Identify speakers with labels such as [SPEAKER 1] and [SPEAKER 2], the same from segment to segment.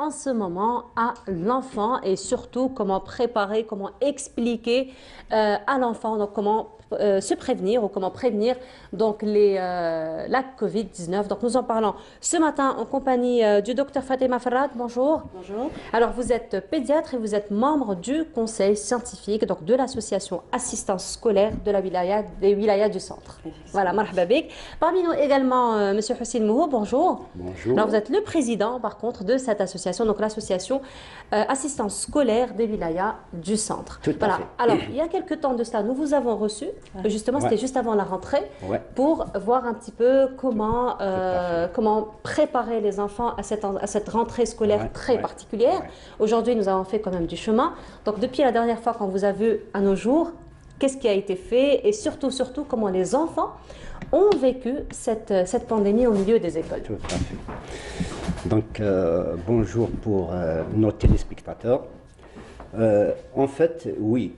[SPEAKER 1] en ce moment à l'enfant et surtout comment préparer, comment expliquer à l'enfant, donc comment se prévenir ou comment prévenir donc la Covid-19. Donc nous en parlons ce matin en compagnie du docteur Fatima Farad. Bonjour.
[SPEAKER 2] Bonjour.
[SPEAKER 1] Alors vous êtes pédiatre et vous êtes membre du conseil scientifique donc de l'association assistance scolaire de la des wilayas du centre. Voilà, marhaba bik. Parmi nous également monsieur Hussein Mouhou. Bonjour.
[SPEAKER 3] Bonjour.
[SPEAKER 1] Alors vous êtes le président par contre de cette association, donc l'association assistance scolaire des wilayas du centre.
[SPEAKER 3] Tout à fait.
[SPEAKER 1] Alors il y a quelques temps de cela, nous vous avons reçu. Justement, c'était juste avant la rentrée pour voir un petit peu comment, comment préparer les enfants à cette rentrée scolaire très particulière. Aujourd'hui, nous avons fait quand même du chemin. Donc, depuis la dernière fois qu'on vous a vu à nos jours, qu'est-ce qui a été fait et surtout, comment les enfants ont vécu cette pandémie au milieu des écoles.
[SPEAKER 3] Tout à fait. Donc, bonjour pour nos téléspectateurs. En fait, oui,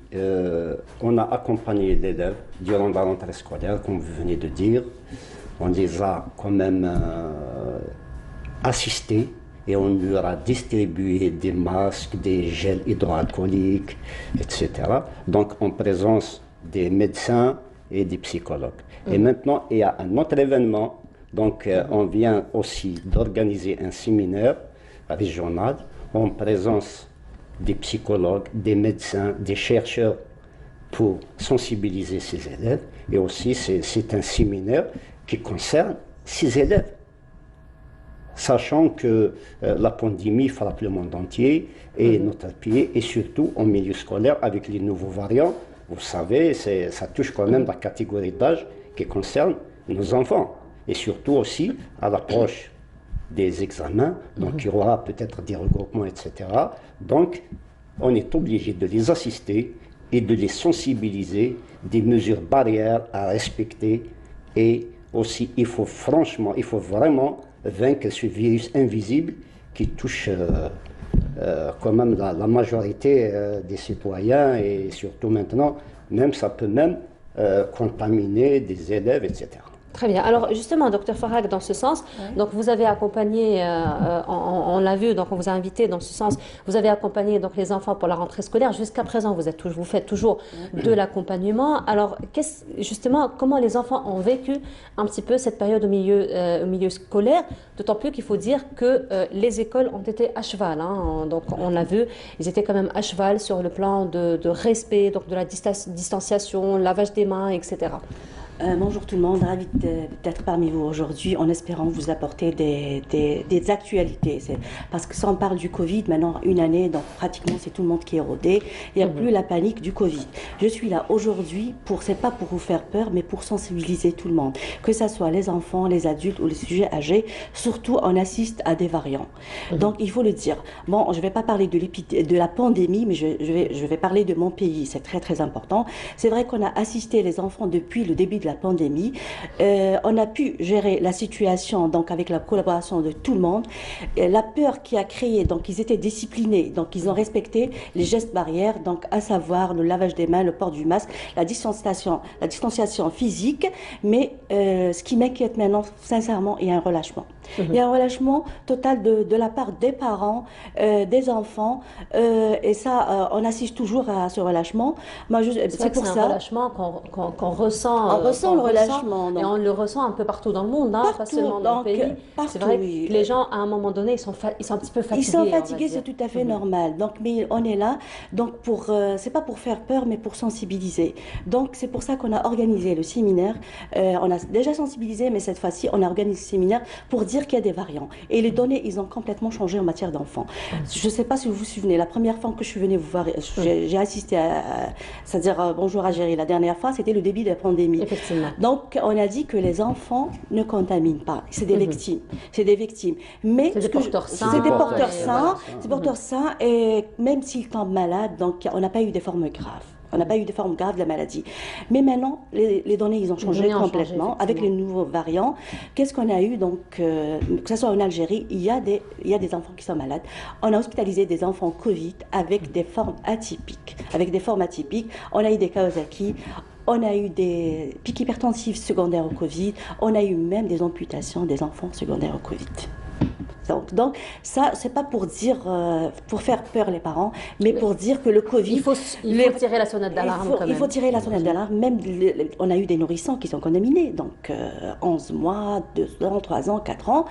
[SPEAKER 3] on a accompagné les élèves durant la rentrée scolaire, comme vous venez de dire. On les a quand même assistés et on leur a distribué des masques, des gels hydroalcooliques, etc. Donc, en présence des médecins et des psychologues. Et maintenant, il y a un autre événement. Donc, on vient aussi d'organiser un séminaire régional en présence des psychologues, des médecins, des chercheurs pour sensibiliser ces élèves. Et aussi, c'est un séminaire qui concerne ces élèves. Sachant que la pandémie frappe le monde entier et notre pays, et surtout en milieu scolaire avec les nouveaux variants, vous savez, ça touche quand même la catégorie d'âge qui concerne nos enfants. Et surtout aussi à l'approche des examens, donc il y aura peut-être des regroupements, etc. Donc, on est obligé de les assister et de les sensibiliser des mesures barrières à respecter. Et aussi, il faut vraiment vaincre ce virus invisible qui touche quand même la majorité des citoyens et surtout maintenant, même ça peut même contaminer des élèves, etc.
[SPEAKER 1] Très bien. Alors justement, docteur Farag, dans ce sens, donc vous avez accompagné, on l'a vu, donc on vous a invité dans ce sens, vous avez accompagné donc les enfants pour la rentrée scolaire. Jusqu'à présent, vous faites toujours de l'accompagnement. Alors justement, comment les enfants ont vécu un petit peu cette période au milieu scolaire, d'autant plus qu'il faut dire que les écoles ont été à cheval. Hein, donc on l'a vu, ils étaient quand même à cheval sur le plan de respect, donc de la distanciation, lavage des mains, etc.
[SPEAKER 2] Bonjour tout le monde, ravi d'être parmi vous aujourd'hui en espérant vous apporter des actualités. Parce que ça on parle du Covid, maintenant une année, donc pratiquement c'est tout le monde qui est rodé, il n'y a plus la panique du Covid. Je suis là aujourd'hui c'est pas pour vous faire peur, mais pour sensibiliser tout le monde, que ce soit les enfants, les adultes ou les sujets âgés, surtout on assiste à des variants. Donc il faut le dire. Bon, je ne vais pas parler de la pandémie, mais je vais parler de mon pays, c'est très très important. C'est vrai qu'on a assisté les enfants depuis le début de la pandémie. On a pu gérer la situation donc avec la collaboration de tout le monde. La peur qui a créé, donc ils étaient disciplinés, donc ils ont respecté les gestes barrières, donc à savoir le lavage des mains, le port du masque, la distanciation physique. Mais ce qui m'inquiète maintenant, sincèrement, il y a un relâchement. Il y a un relâchement total de la part des parents, des enfants, et ça, on assiste toujours à ce relâchement.
[SPEAKER 1] C'est pour ça. C'est un relâchement qu'on ressent.
[SPEAKER 2] On ressent le relâchement.
[SPEAKER 1] Et on le ressent un peu partout dans le monde, hein, pas seulement dans le pays. C'est vrai que les gens, à un moment donné, ils sont un petit peu fatigués.
[SPEAKER 2] Ils sont fatigués, c'est tout à fait normal. Donc, mais on est là, donc c'est pas pour faire peur, mais pour sensibiliser. Donc, c'est pour ça qu'on a organisé le séminaire. On a déjà sensibilisé, mais cette fois-ci, on a organisé le séminaire pour dire qu'il y a des variants. Et les données, ils ont complètement changé en matière d'enfants. Je ne sais pas si vous vous souvenez, la première fois que je suis venue vous voir, j'ai assisté c'est-à-dire bonjour à Géry, la dernière fois, c'était le début de la pandémie.
[SPEAKER 1] Effectivement.
[SPEAKER 2] Donc, on a dit que les enfants ne contaminent pas. C'est des victimes. C'est des victimes. Mais
[SPEAKER 1] c'est des porteurs sains.
[SPEAKER 2] C'est des porteurs sains. C'est des porteurs sains. Et même s'ils tombent malades, donc on n'a pas eu des formes graves. On n'a pas eu de forme grave de la maladie. Mais maintenant, les données, ils ont changé complètement avec les nouveaux variants. Qu'est-ce qu'on a eu donc, que ce soit en Algérie, il y a des enfants qui sont malades. On a hospitalisé des enfants Covid avec des formes atypiques. On a eu des Kawasaki. On a eu des pics hypertensifs secondaires au Covid. On a eu même des amputations des enfants secondaires au Covid. Donc ça, c'est pas pour dire, pour faire peur les parents, mais pour dire que le Covid...
[SPEAKER 1] Il faut tirer la sonnette d'alarme quand même.
[SPEAKER 2] Il faut tirer la sonnette d'alarme. Même, on a eu des nourrissons qui sont contaminés, donc 11 mois, 2 ans, 3 ans, 4 ans.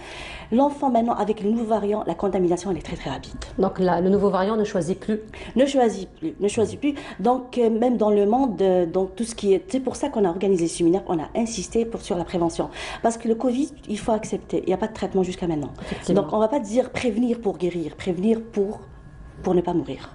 [SPEAKER 2] L'enfant maintenant, avec le nouveau variant, la contamination, elle est très très rapide.
[SPEAKER 1] Donc là, le nouveau variant ne choisit plus.
[SPEAKER 2] Ne choisit plus. Donc même dans le monde, donc tout ce qui est... C'est pour ça qu'on a organisé ce séminaire, on a insisté sur la prévention. Parce que le Covid, il faut accepter. Il n'y a pas de traitement jusqu'à maintenant. Donc on ne va pas dire prévenir pour guérir, prévenir pour ne pas mourir.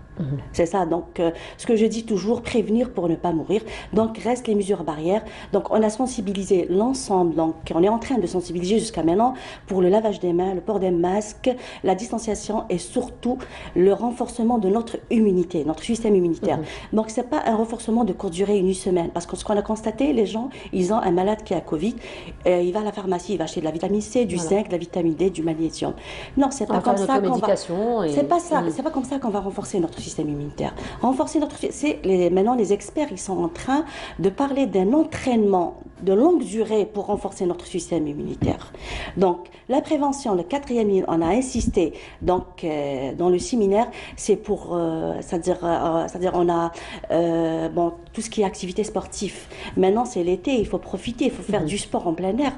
[SPEAKER 2] C'est ça, donc ce que je dis toujours, prévenir pour ne pas mourir. Donc restent les mesures barrières. Donc on a sensibilisé l'ensemble, donc on est en train de sensibiliser jusqu'à maintenant pour le lavage des mains, le port des masques, la distanciation et surtout le renforcement de notre immunité, notre système immunitaire. Donc c'est pas un renforcement de courte durée, une semaine, parce que ce qu'on a constaté, les gens, ils ont un malade qui a Covid, il va à la pharmacie, il va acheter de la vitamine C, du zinc, de la vitamine D, du magnésium. Non, c'est pas comme ça qu'on va... C'est pas ça, c'est pas comme ça qu'on va renforcer notre système immunitaire. Renforcer notre... Maintenant, les experts, ils sont en train de parler d'un entraînement de longue durée pour renforcer notre système immunitaire. Donc, la prévention, le 4e, on a insisté donc, dans le séminaire, c'est pour... c'est-à-dire, on a bon, tout ce qui est activité sportive. Maintenant, c'est l'été, il faut profiter, il faut faire du sport en plein air.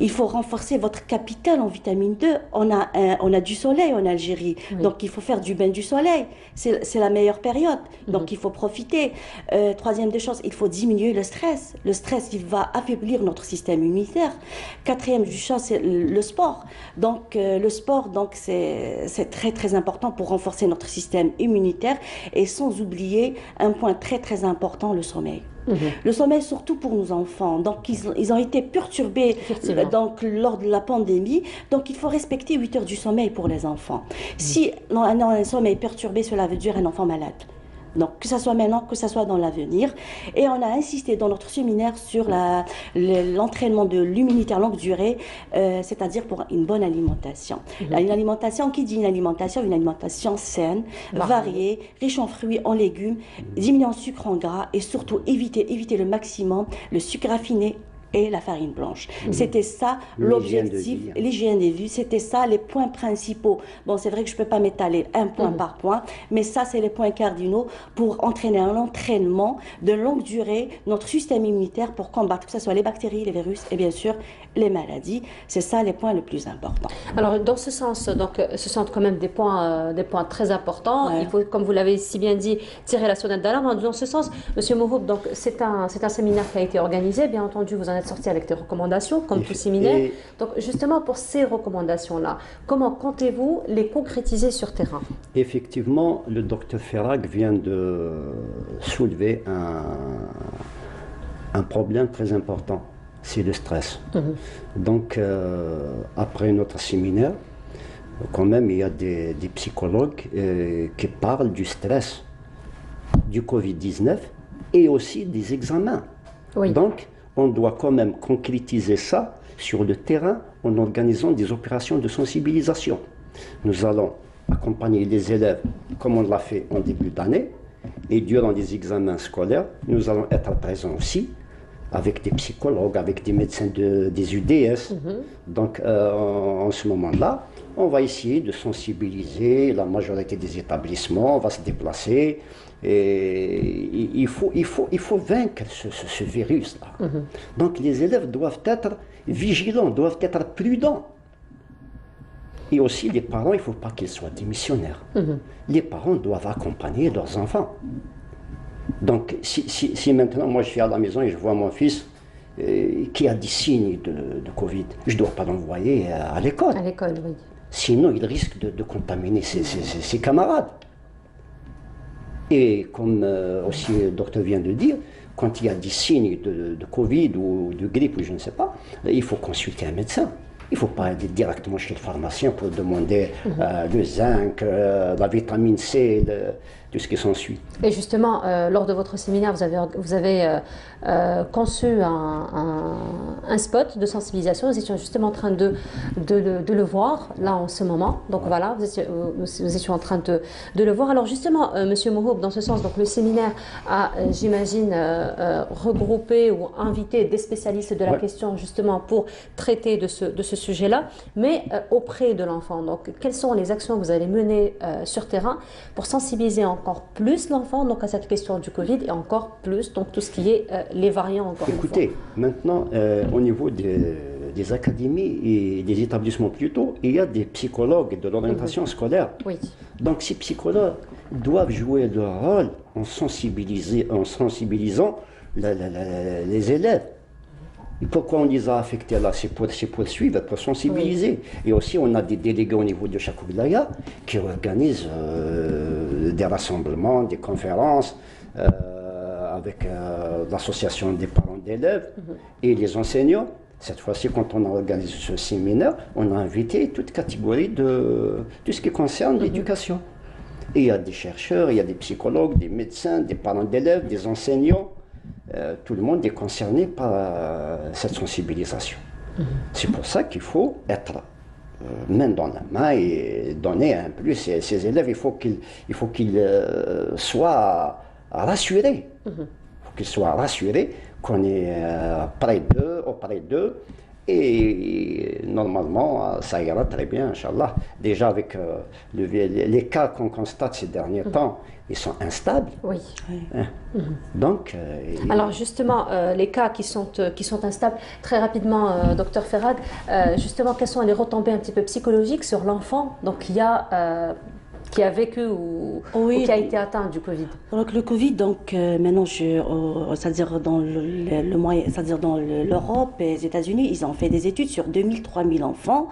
[SPEAKER 2] Il faut renforcer votre capital en vitamine D. On a du soleil en Algérie, donc il faut faire du bain du soleil. C'est la meilleure période, donc il faut profiter. Troisième des choses, il faut diminuer le stress. Le stress, il va affaiblir notre système immunitaire. Quatrième des choses, c'est le sport. Donc le sport, donc c'est très très important pour renforcer notre système immunitaire et sans oublier un point très très important, le sommeil. Le sommeil, surtout pour nos enfants. Donc, ils ont été perturbés donc, lors de la pandémie. Donc, il faut respecter 8 heures du sommeil pour les enfants. Si un sommeil perturbé, cela veut dire un enfant malade. Donc, que ce soit maintenant, que ce soit dans l'avenir. Et on a insisté dans notre séminaire sur l'entraînement de l'immunité à longue durée, c'est-à-dire pour une bonne alimentation. Une alimentation, qui dit une alimentation saine, variée, riche en fruits, en légumes, diminuer en sucre, en gras et surtout éviter le maximum le sucre raffiné et la farine blanche. C'était ça l'objectif, l'hygiène de vie, c'était ça les points principaux. Bon, c'est vrai que je ne peux pas m'étaler un point par point, mais ça, c'est les points cardinaux pour entraîner un entraînement de longue durée, notre système immunitaire pour combattre, que ce soit les bactéries, les virus et bien sûr les maladies. C'est ça les points les plus importants.
[SPEAKER 1] Alors, dans ce sens, donc, ce sont quand même des points très importants. Il faut, comme vous l'avez si bien dit, tirer la sonnette d'alarme. Dans ce sens, Monsieur Mouhoub, donc c'est un séminaire qui a été organisé. Bien entendu, vous en êtes sorti avec des recommandations, comme tout séminaire. Donc, justement, pour ces recommandations-là, comment comptez-vous les concrétiser sur terrain?
[SPEAKER 3] Effectivement, le docteur Farag vient de soulever un problème très important, c'est le stress. Donc, après notre séminaire, quand même, il y a des psychologues qui parlent du stress, du Covid-19 et aussi des examens. Donc, on doit quand même concrétiser ça sur le terrain en organisant des opérations de sensibilisation. Nous allons accompagner les élèves comme on l'a fait en début d'année et durant les examens scolaires, nous allons être présents aussi avec des psychologues, avec des médecins des UDS. Donc en ce moment-là, on va essayer de sensibiliser la majorité des établissements, on va se déplacer. Et il faut vaincre ce virus-là. Donc les élèves doivent être vigilants, doivent être prudents. Et aussi les parents, il ne faut pas qu'ils soient démissionnaires. Les parents doivent accompagner leurs enfants. Donc si maintenant moi je suis à la maison et je vois mon fils qui a des signes de Covid, je ne dois pas l'envoyer à l'école.
[SPEAKER 1] À l'école, oui.
[SPEAKER 3] Sinon il risque de contaminer ses camarades. Et comme aussi le docteur vient de dire, quand il y a des signes de Covid ou de grippe ou je ne sais pas, il faut consulter un médecin. Il ne faut pas aller directement chez le pharmacien pour demander le zinc, la vitamine C, tout ce qui s'ensuit.
[SPEAKER 1] Et justement, lors de votre séminaire, vous avez conçu un spot de sensibilisation. Nous étions justement en train de le voir, là, en ce moment. Donc voilà, nous étions en train de le voir. Alors justement, Monsieur Mouhoub, dans ce sens, donc, le séminaire a, j'imagine, regroupé ou invité des spécialistes de la question, justement, pour traiter de ce sujet-là, mais auprès de l'enfant. Donc, quelles sont les actions que vous allez mener sur terrain pour sensibiliser encore plus l'enfant donc à cette question du Covid et encore plus donc tout ce qui est les variants encore une fois.
[SPEAKER 3] Écoutez, maintenant, au niveau des académies et des établissements plutôt, il y a des psychologues de l'orientation scolaire.
[SPEAKER 1] Oui.
[SPEAKER 3] Donc ces psychologues doivent jouer leur rôle en sensibilisant les élèves. Et pourquoi on les a affectés là? C'est pour suivre, pour sensibiliser. Oui. Et aussi, on a des délégués au niveau de chaque wilaya qui organisent des rassemblements, des conférences avec l'association des parents d'élèves et les enseignants. Cette fois-ci, quand on a organisé ce séminaire, on a invité toute catégorie de tout ce qui concerne l'éducation. Et il y a des chercheurs, il y a des psychologues, des médecins, des parents d'élèves, des enseignants. Tout le monde est concerné par cette sensibilisation. C'est pour ça qu'il faut être main dans la main et donner un plus ces élèves. Il faut qu'ils soient rassurés. Il faut qu'ils soient rassurés qu'on est auprès d'eux. Et normalement, ça ira très bien, Inch'Allah. Déjà, avec les cas qu'on constate ces derniers temps, ils sont instables.
[SPEAKER 1] Oui.
[SPEAKER 3] Hein? Donc,
[SPEAKER 1] alors justement, les cas qui sont instables, très rapidement, docteur Farag, justement, quelles sont les retombées un petit peu psychologiques sur l'enfant donc, qui a vécu ou qui a été atteint du Covid?
[SPEAKER 2] Donc le Covid, donc maintenant, c'est-à-dire dans le moyen, c'est-à-dire dans l'Europe et les États-Unis, ils ont fait des études sur 2000-3000 enfants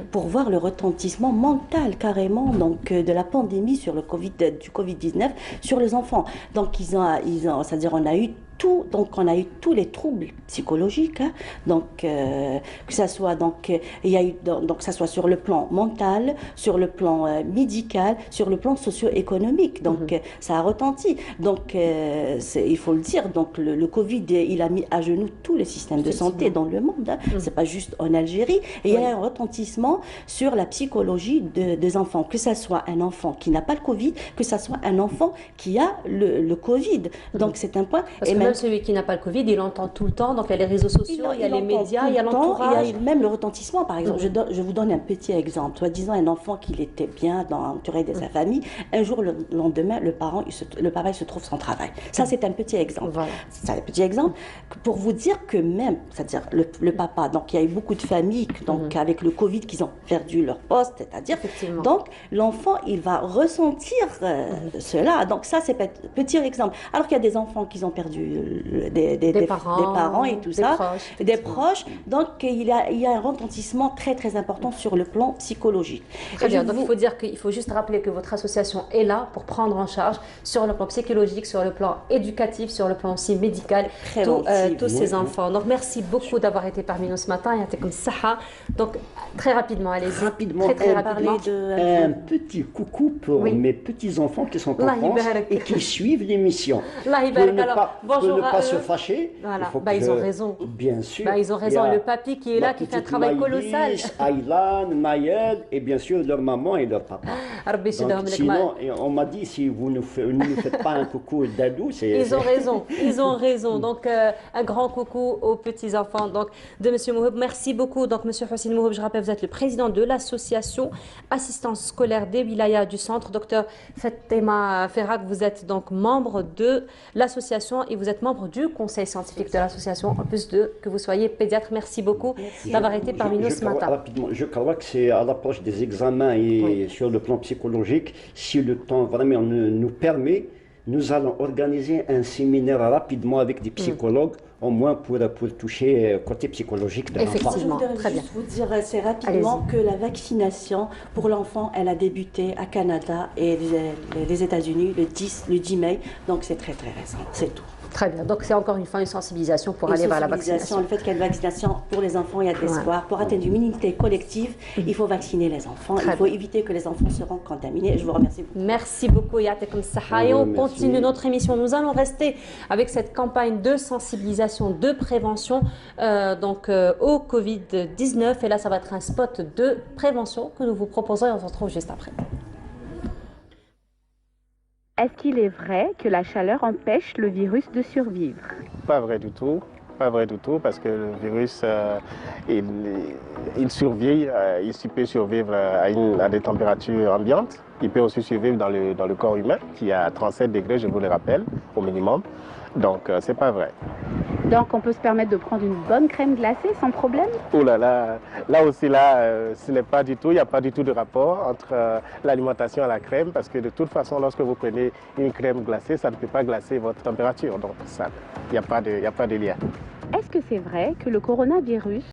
[SPEAKER 2] pour voir le retentissement mental carrément donc de la pandémie sur le Covid, du Covid-19 sur les enfants. Donc ils ont, c'est-à-dire on a eu tous les troubles psychologiques, hein, donc que ça soit il y a eu donc que ça soit sur le plan mental, sur le plan médical, sur le plan socio-économique, donc ça a retenti. Donc il faut le dire, donc le Covid il a mis à genoux tous les systèmes de santé dans le monde. Hein. C'est pas juste en Algérie. Et il y a un retentissement sur la psychologie des enfants, que ça soit un enfant qui n'a pas le Covid, que ça soit un enfant qui a le Covid. Donc c'est un point.
[SPEAKER 1] Parce que même celui qui n'a pas le Covid, il entend tout le temps. Donc il y a les réseaux sociaux, il y a les médias, il y a l'entourage.
[SPEAKER 2] Il y a même le retentissement, par exemple. Je vous donne un petit exemple. Soit disant un enfant qui était bien entouré de sa famille, un jour, le lendemain, le papa il se trouve sans travail. Ça, c'est un petit exemple. Voilà. C'est un petit exemple pour vous dire que même, c'est-à-dire le papa, donc il y a eu beaucoup de familles donc, avec le Covid qui ont perdu leur poste, c'est-à-dire, donc l'enfant, il va ressentir cela. Donc ça, c'est un petit exemple. Alors qu'il y a des enfants qui ont perdu des parents et tout ça, des proches. Donc il y a un retentissement très très important sur le plan psychologique.
[SPEAKER 1] Très bien, donc il faut dire qu'il faut juste rappeler que votre association est là pour prendre en charge sur le plan psychologique, sur le plan éducatif, sur le plan aussi médical, tous ces enfants. Donc merci beaucoup d'avoir été parmi nous ce matin. Donc très rapidement, allez-y. Très rapidement.
[SPEAKER 3] Un petit coucou pour mes petits-enfants qui sont en France et qui suivent l'émission. Pour ne pas se fâcher.
[SPEAKER 1] Voilà. Ils ont raison.
[SPEAKER 3] Bien sûr.
[SPEAKER 1] Ils ont raison. Le papy qui est là, qui fait un travail colossal.
[SPEAKER 3] Aylan, Mayel et bien sûr leur maman et leur papa. Donc, sinon, on m'a dit si vous ne faites pas un coucou d'adou, c'est...
[SPEAKER 1] Ils ont raison. Ils ont raison. Donc un grand coucou aux petits-enfants de M. Mouhoub. Merci beaucoup. Donc M. Hossein Mouhoub, je rappelle, vous êtes le président de l'association Assistance scolaire des wilayas du centre. Docteur Fatima Farag, vous êtes donc membre de l'association et vous êtes membre du conseil scientifique de l'association, en plus de que vous soyez pédiatre. Merci beaucoup d'avoir été parmi nous ce matin.
[SPEAKER 3] Rapidement, je crois que c'est à l'approche des examens et sur le plan psychologique, si le temps vraiment nous permet, nous allons organiser un séminaire rapidement avec des psychologues, au moins pour toucher côté psychologique de l'enfant.
[SPEAKER 1] Effectivement, très bien.
[SPEAKER 2] Je voudrais juste vous dire assez rapidement que la vaccination pour l'enfant, elle a débuté à Canada et les États-Unis le 10 mai, donc c'est très très récent, c'est tout.
[SPEAKER 1] Très bien, donc c'est encore une fois une sensibilisation pour aller vers la vaccination.
[SPEAKER 2] Le fait qu'il y ait une vaccination pour les enfants, il y a de l'espoir. Pour atteindre une immunité collective, il faut vacciner les enfants. Il faut éviter que les enfants seront contaminés. Je vous remercie beaucoup.
[SPEAKER 1] Merci beaucoup, Yatekum Saha. Et on continue notre émission. Nous allons rester avec cette campagne de sensibilisation, de prévention au Covid-19. Et là, ça va être un spot de prévention que nous vous proposons et on se retrouve juste après.
[SPEAKER 4] Est-ce qu'il est vrai que la chaleur empêche le virus de survivre?
[SPEAKER 5] Pas vrai du tout.
[SPEAKER 4] pas vrai du tout parce que le virus, il survit, il peut survivre à des températures ambiantes. Il peut aussi survivre dans le corps humain qui est à 37 degrés, je vous le rappelle, au minimum. Donc, c'est pas vrai.
[SPEAKER 5] Donc, on peut se permettre de prendre une bonne crème glacée sans problème?
[SPEAKER 4] Oh là là, là aussi, ce n'est pas du tout, il n'y a pas du tout de rapport entre l'alimentation et la crème parce que de toute façon, lorsque vous prenez une crème glacée, ça ne peut pas glacer votre température. Donc, il n'y a pas de lien.
[SPEAKER 5] Est-ce que c'est vrai que le coronavirus